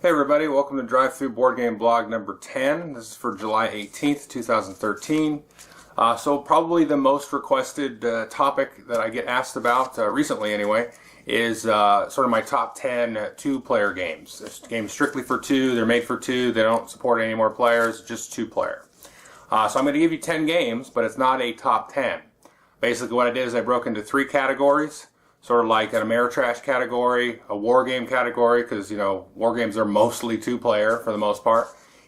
Hey everybody, welcome to Drive Thru Board Game Blog number 10. This is for July 18th, 2013. So probably the most requested topic that I get asked about, recently anyway, is sort of my top 10 two-player games. It's games strictly for two, they're made for two, they don't support any more players, just two-player. So I'm going to give you 10 games, but it's not a top 10. Basically what I did is I broke into three categories. Sort of like an Ameritrash category, a war game category, because, you know, war games are mostly two-player for the most part.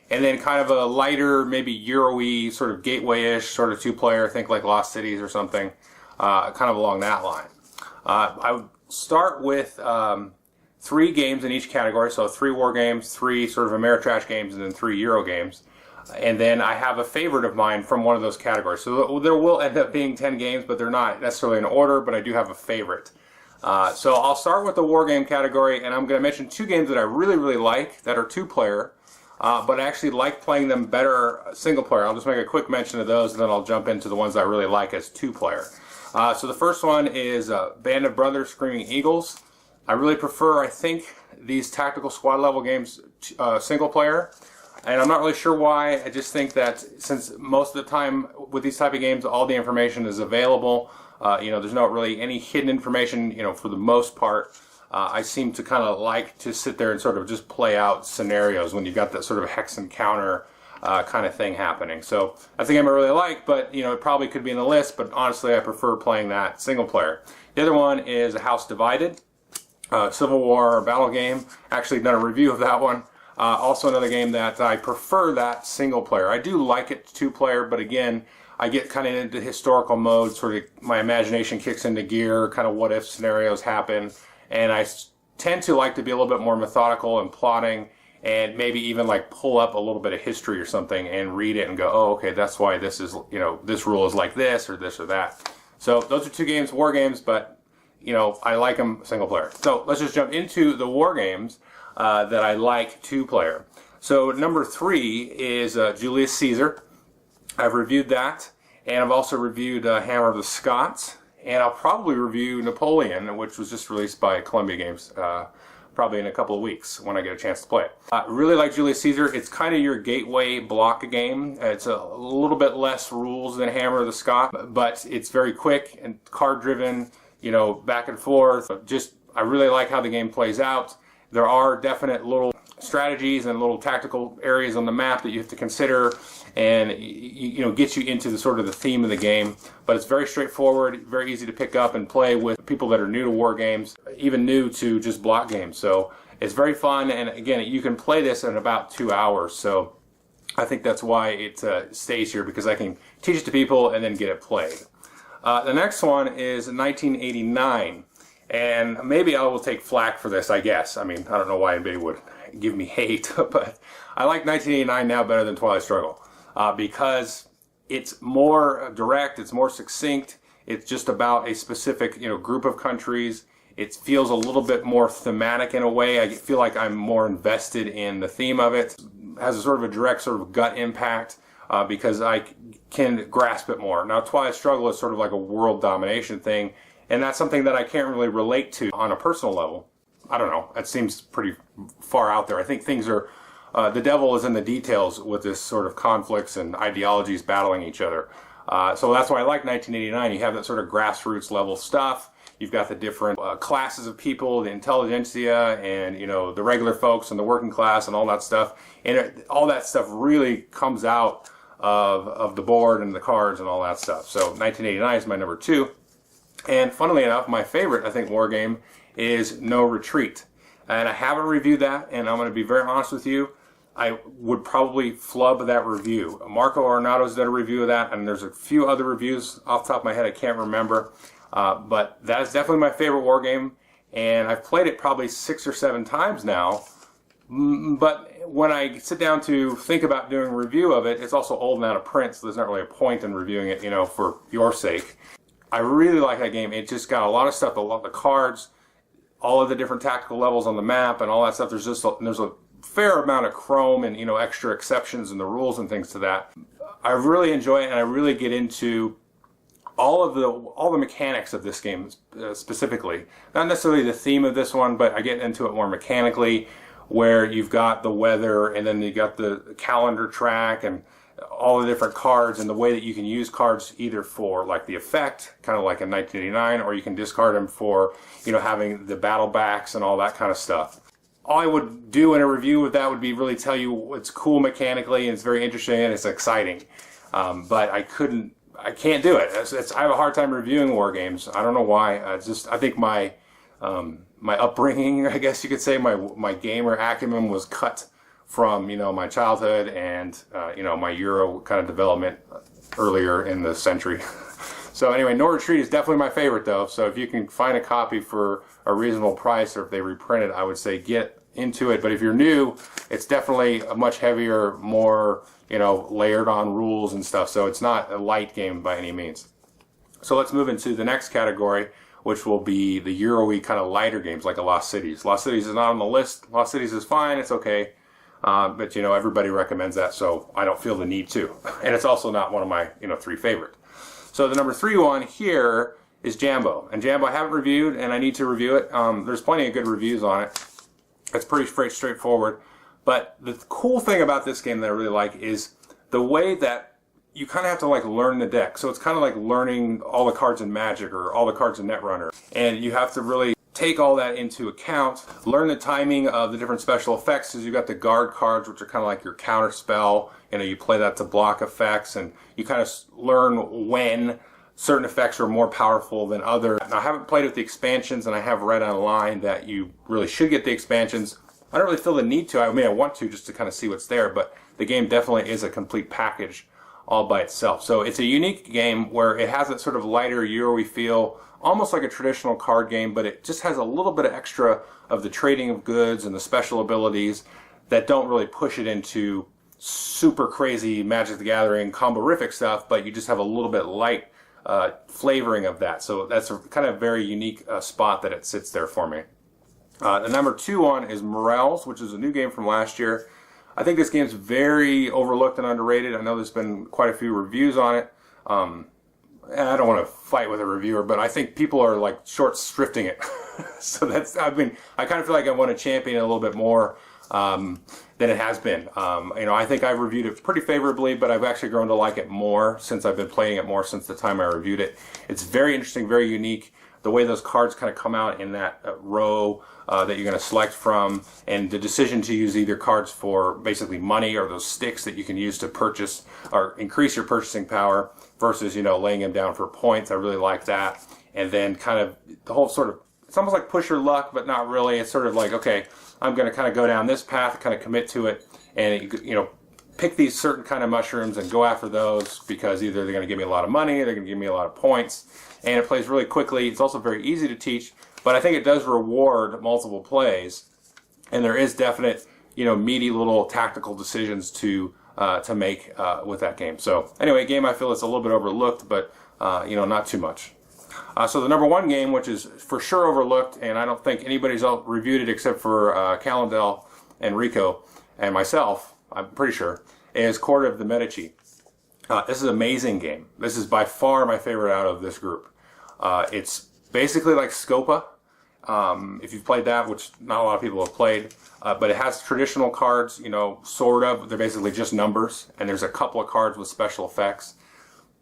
And then kind of a lighter, maybe Euro-y, sort of gateway-ish, sort of two-player, think like Lost Cities or something, kind of along that line. I would start with three games in each category, so three war games, three sort of Ameritrash games, and then three Euro games. And then I have a favorite of mine from one of those categories. So there will end up being 10 games, but they're not necessarily in order, but I do have a favorite. So I'll start with the war game category, and I'm going to mention two games that I really like that are two-player, but I actually like playing them better single-player. I'll just make a quick mention of those, and then I'll jump into the ones I really like as two-player. So the first one is Band of Brothers Screaming Eagles. I really prefer, I think, these tactical squad-level games single-player. And I'm not really sure why. I just think that since most of the time with these type of games, all the information is available. You know, there's not really any hidden information, you know, for the most part. I seem to kind of like to sit there and sort of just play out scenarios when you've got that sort of hex and counter kind of thing happening. So that's a game I really like, but, you know, it probably could be in the list, but honestly I prefer playing that single player. The other one is A House Divided, Civil War battle game. Actually done a review of that one. Also another game that I prefer that single player. I do like it two player, but again, I get kind of into historical mode, sort of my imagination kicks into gear, kind of what if scenarios happen, and I tend to like to be a little bit more methodical and plotting, and maybe even like pull up a little bit of history or something and read it and go, oh, okay, that's why this is, you know, this rule is like this or that. So those are two games, war games, but, you know, I like them single player. So let's just jump into the war games that I like two-player. So number 3 is Julius Caesar. I've reviewed that, and I've also reviewed Hammer of the Scots, and I'll probably review Napoleon, which was just released by Columbia Games, probably in a couple of weeks when I get a chance to play it. I really like Julius Caesar. It's kind of your gateway block game. It's a little bit less rules than Hammer of the Scots, but it's very quick and card-driven, you know, back and forth. I really like how the game plays out. There are definite little strategies and little tactical areas on the map that you have to consider and you know, get you into the sort of the theme of the game. But it's very straightforward, very easy to pick up and play with people that are new to war games, even new to just block games. So it's very fun, and again, you can play this in about 2 hours. So I think that's why it stays here, because I can teach it to people and then get it played. The next one is 1989. And maybe I will take flack for this, I guess. I mean, I don't know why anybody would give me hate, but I like 1989 now better than Twilight Struggle because it's more direct, it's more succinct, it's just about a specific, you know, group of countries. It feels a little bit more thematic in a way. I feel like I'm more invested in the theme of it. It has a sort of a direct sort of gut impact because I can grasp it more. Now, Twilight Struggle is sort of like a world domination thing, and that's something that I can't really relate to on a personal level. I don't know. That seems pretty far out there. I think things are, the devil is in the details with this sort of conflicts and ideologies battling each other. So that's why I like 1989. You have that sort of grassroots level stuff. You've got the different classes of people, the intelligentsia, and, you know, the regular folks and the working class and all that stuff. And all that stuff really comes out of the board and the cards and all that stuff. So 1989 is my number 2. And funnily enough, my favorite, I think, war game is No Retreat. And I haven't reviewed that, and I'm going to be very honest with you, I would probably flub that review. Marco Arenado's done a review of that, and there's a few other reviews off the top of my head I can't remember. But that is definitely my favorite war game, and I've played it probably 6 or 7 times now. But when I sit down to think about doing a review of it, it's also old and out of print, so there's not really a point in reviewing it, you know, for your sake. I really like that game. It just got a lot of stuff, a lot of the cards, all of the different tactical levels on the map and all that stuff. There's a fair amount of chrome and, you know, extra exceptions in the rules and things to that. I really enjoy it, and I really get into all the mechanics of this game specifically. Not necessarily the theme of this one, but I get into it more mechanically. where you've got the weather and then you got the calendar track and all the different cards, and the way that you can use cards either for like the effect, kind of like in 1989, or you can discard them for, you know, having the battle backs and all that kind of stuff. All I would do in a review with that would be really tell you it's cool mechanically and it's very interesting and it's exciting. But I can't do it. I have a hard time reviewing war games. I don't know why. I think my upbringing, I guess you could say, my gamer acumen was cut from, you know, my childhood and, you know, my Euro kind of development earlier in the century. So anyway, No Retreat is definitely my favorite though. So if you can find a copy for a reasonable price, or if they reprint it, I would say get into it. But if you're new, it's definitely a much heavier, more, you know, layered on rules and stuff. So it's not a light game by any means. So let's move into the next category, which will be the Euro-y kind of lighter games like a Lost Cities. Lost Cities is not on the list. Lost Cities is fine. It's okay. But, you know, everybody recommends that, so I don't feel the need to. And it's also not one of my, you know, 3 favorite. So the number 3 one here is Jambo. And Jambo I haven't reviewed, and I need to review it. There's plenty of good reviews on it. It's pretty straightforward. But the cool thing about this game that I really like is the way that you kind of have to like learn the deck. So it's kind of like learning all the cards in Magic or all the cards in Netrunner. And you have to really take all that into account, learn the timing of the different special effects, because you've got the guard cards, which are kind of like your counter spell. You know, you play that to block effects, and you kind of learn when certain effects are more powerful than others. Now, I haven't played with the expansions, and I have read online that you really should get the expansions. I don't really feel the need to. I mean, I want to just to kind of see what's there, but the game definitely is a complete package all by itself. So it's a unique game where it has that sort of lighter Euro-y feel, almost like a traditional card game, but it just has a little bit of extra of the trading of goods and the special abilities that don't really push it into super crazy Magic the Gathering combo-rific stuff, but you just have a little bit light flavoring of that. So that's a kind of very unique spot that it sits there for me. The number 2 one is Morels, which is a new game from last year. I think this game's very overlooked and underrated. I know there's been quite a few reviews on it. I don't want to fight with a reviewer, but I think people are like short shrifting it. So I kind of feel like I want to champion it a little bit more than it has been. You know, I think I've reviewed it pretty favorably, but I've actually grown to like it more since I've been playing it more since the time I reviewed it. It's very interesting, very unique. The way those cards kind of come out in that row that you're going to select from, and the decision to use either cards for basically money or those sticks that you can use to purchase or increase your purchasing power versus, you know, laying them down for points. I really like that. And then kind of the whole sort of, it's almost like push your luck, but not really. It's sort of like, okay, I'm going to kind of go down this path, kind of commit to it, and, you know, pick these certain kind of mushrooms and go after those because either they're going to give me a lot of money, they're going to give me a lot of points, and it plays really quickly. It's also very easy to teach, but I think it does reward multiple plays, and there is definite, you know, meaty little tactical decisions to make with that game. So anyway, a game I feel is a little bit overlooked, but you know, not too much. So the number 1 game, which is for sure overlooked, and I don't think anybody's reviewed it except for Calendel and Rico and myself, I'm pretty sure, is Court of the Medici. This is an amazing game. This is by far my favorite out of this group. It's basically like Scopa, if you've played that, which not a lot of people have played, but it has traditional cards, you know, sort of. They're basically just numbers, and there's a couple of cards with special effects.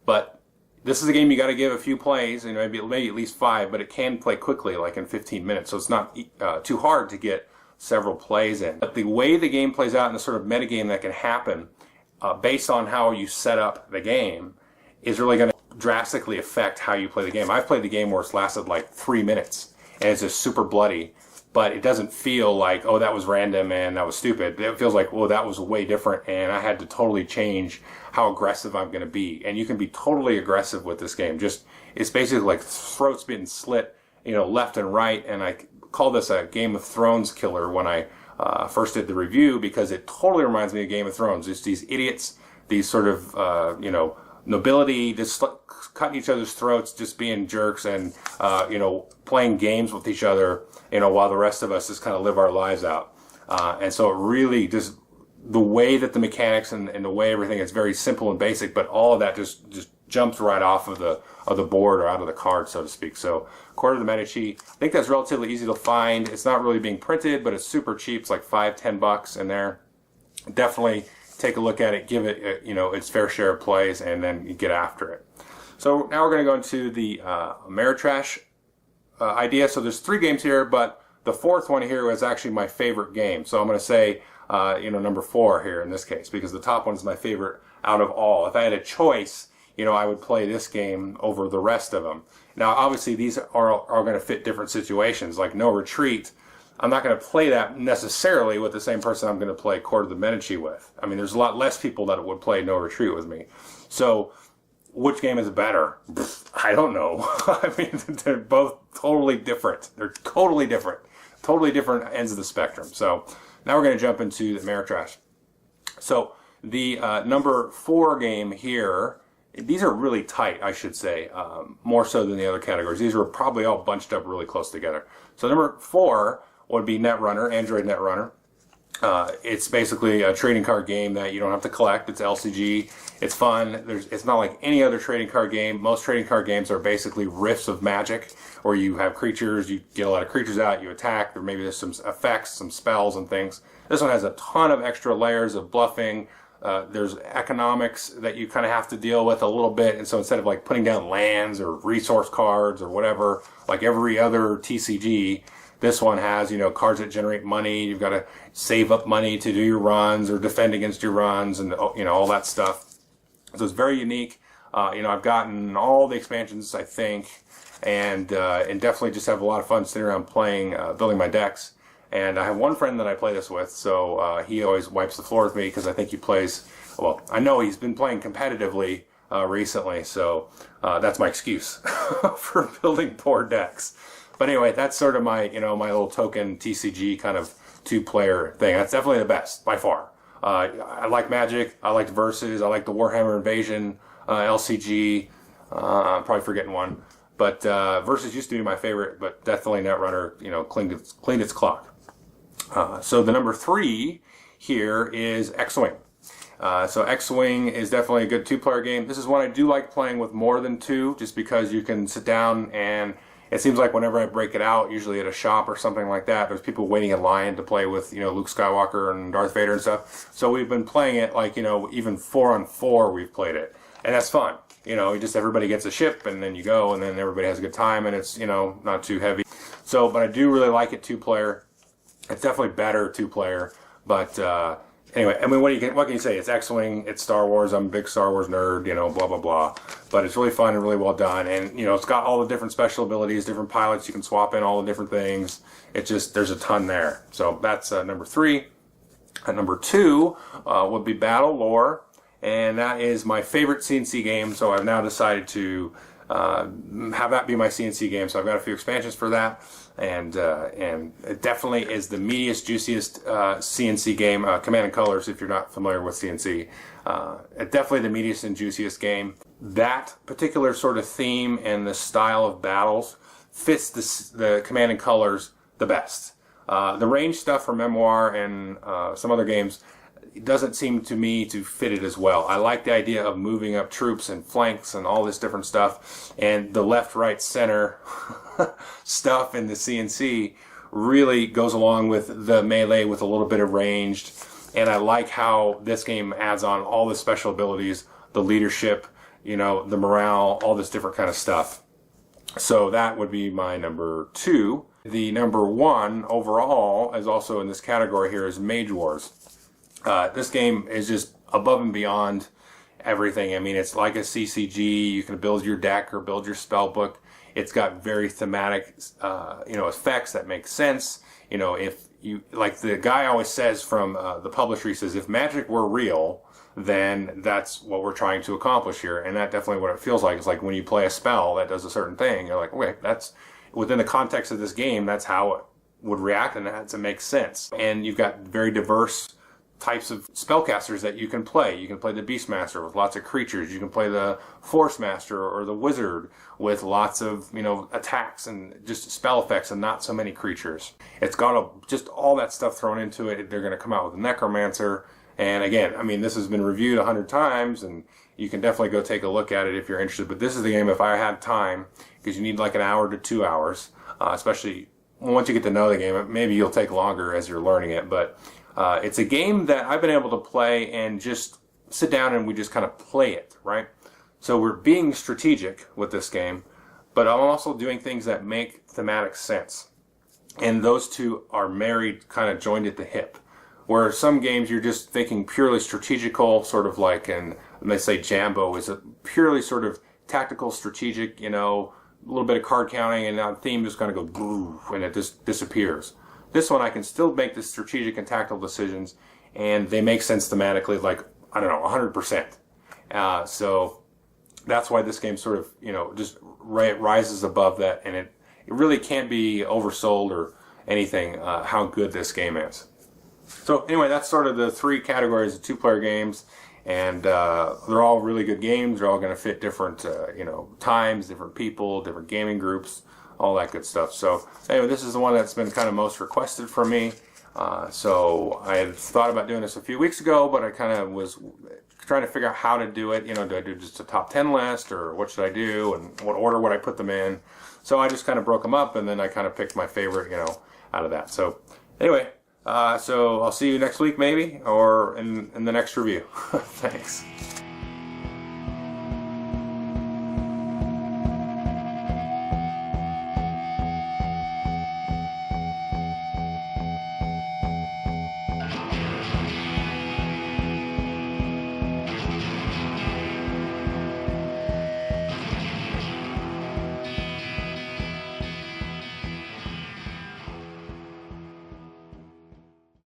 But this is a game you got to give a few plays, and maybe at least 5, but it can play quickly, like in 15 minutes, so it's not too hard to get several plays in. But the way the game plays out and the sort of metagame that can happen based on how you set up the game is really going to drastically affect how you play the game. I've played the game where it's lasted like 3 minutes, and it's just super bloody, but it doesn't feel like, oh, that was random and that was stupid. It feels like, well, that was way different, and I had to totally change how aggressive I'm going to be. And you can be totally aggressive with this game. Just, it's basically like throats being slit, you know, left and right, and I call this a Game of Thrones killer when I first did the review, because it totally reminds me of Game of Thrones. It's these idiots, these sort of, you know, nobility, just cutting each other's throats, just being jerks, and, you know, playing games with each other, you know, while the rest of us just kind of live our lives out. And so it really just, the way that the mechanics and the way everything is very simple and basic, but all of that just jumps right off of the board or out of the card, so to speak. So Court of the Medici, I think that's relatively easy to find. It's not really being printed, but it's super cheap. It's like $5-10 in there. Definitely take a look at it, give it its fair share of plays, and then you get after it. So now we're going to go into the Ameritrash idea. So there's 3 games here, but the 4th one here was actually my favorite game. So I'm going to say number 4 here in this case, because the top one is my favorite out of all. If I had a choice, I would play this game over the rest of them. Now, obviously, these are going to fit different situations. Like No Retreat, I'm not going to play that necessarily with the same person I'm going to play Court of the Medici with. I mean, there's a lot less people that would play No Retreat with me. So, which game is better? I don't know. I mean, they're both totally different. They're totally different. Totally different ends of the spectrum. So, now we're going to jump into the Ameritrash. So, the number 4 game here, these are really tight, I should say, more so than the other categories. These were probably all bunched up really close together. So number 4 would be Netrunner, Android Netrunner. It's basically a trading card game that you don't have to collect. It's LCG. It's fun. It's not like any other trading card game. Most trading card games are basically riffs of Magic, where you have creatures, you get a lot of creatures out, you attack, or maybe there's some effects, some spells and things. This one has a ton of extra layers of bluffing. There's economics that you kind of have to deal with a little bit, and so instead of like putting down lands or resource cards or whatever, like every other TCG, this one has, cards that generate money. You've got to save up money to do your runs or defend against your runs and, all that stuff. So it's very unique. I've gotten all the expansions, I think, and definitely just have a lot of fun sitting around playing, building my decks. And I have one friend that I play this with, so he always wipes the floor with me because I think he plays, well, I know he's been playing competitively recently, so that's my excuse for building poor decks. But anyway, that's sort of my, my little token TCG kind of 2-player thing. That's definitely the best, by far. I like Magic, I like Versus, I like the Warhammer Invasion LCG, I'm probably forgetting one. But Versus used to be my favorite, but definitely Netrunner, cleaned its clock. So the number 3 here is X-Wing. So X-Wing is definitely a good 2-player game. This is one I do like playing with more than 2, just because you can sit down, and it seems like whenever I break it out, usually at a shop or something like that, there's people waiting in line to play with, Luke Skywalker and Darth Vader and stuff. So we've been playing it like, even 4-on-4 we've played it. And that's fun. Just everybody gets a ship, and then you go, and then everybody has a good time, and it's, not too heavy. So, but I do really like it 2-player. It's definitely better 2-player, but anyway, I mean, what can you say? It's X-Wing, it's Star Wars. I'm a big Star Wars nerd, blah blah blah. But it's really fun and really well done, and it's got all the different special abilities, different pilots you can swap in, all the different things. It just there's a ton there. So that's number 3. Number 2 would be Battle Lore, and that is my favorite CNC game. So I've now decided to have that be my CNC game. So I've got a few expansions for that. And it definitely is the meatiest, juiciest CNC game. Command and Colors, if you're not familiar with CNC, definitely the meatiest and juiciest game. That particular sort of theme and the style of battles fits the Command and Colors the best. The range stuff for Memoir and some other games, it doesn't seem to me to fit it as well. I like the idea of moving up troops and flanks and all this different stuff, and the left, right, center stuff in the CNC really goes along with the melee with a little bit of ranged, and I like how this game adds on all the special abilities, the leadership, the morale, all this different kind of stuff. So that would be my number 2. The number 1 overall is also in this category here is Mage Wars. This game is just above and beyond everything. I mean, it's like a CCG. You can build your deck or build your spell book. It's got very thematic, effects that make sense. If you, like the guy always says from the publisher, he says, if Magic were real, then that's what we're trying to accomplish here. And that definitely what it feels like. It's like when you play a spell that does a certain thing, you're like, okay, that's within the context of this game, that's how it would react, and that makes sense. And you've got very diverse types of spellcasters that you can play. You can play the Beastmaster with lots of creatures. You can play the Force Master or the Wizard with lots of, attacks and just spell effects and not so many creatures. It's got just all that stuff thrown into it. They're going to come out with a Necromancer. And again, I mean, this has been reviewed 100 times, and you can definitely go take a look at it if you're interested. But this is the game if I had time, because you need like an hour to 2 hours, especially once you get to know the game. Maybe you'll take longer as you're learning it, but it's a game that I've been able to play and just sit down and we just kind of play it, right? So we're being strategic with this game, but I'm also doing things that make thematic sense. And those two are married, kind of joined at the hip. Where some games you're just thinking purely strategical, sort of like, and they say Jambo is a purely sort of tactical, strategic, you know, a little bit of card counting, and now the theme just kind of go boo, and it just disappears. This one I can still make the strategic and tactical decisions, and they make sense thematically, like, I don't know, 100%. So that's why this game sort of, you know, just rises above that, and it really can't be oversold or anything, how good this game is. So anyway, that's sort of the three categories of two-player games, and they're all really good games. They're all going to fit different, you know, times, different people, different gaming groups, all that good stuff. So anyway, this is the one that's been kind of most requested from me. So I had thought about doing this a few weeks ago, but I kind of was trying to figure out how to do it. You know, do I do just a top 10 list, or what should I do, and what order would I put them in? So I just kind of broke them up, and then I kind of picked my favorite, you know, out of that. So anyway. So I'll see you next week maybe, or in the next review. Thanks.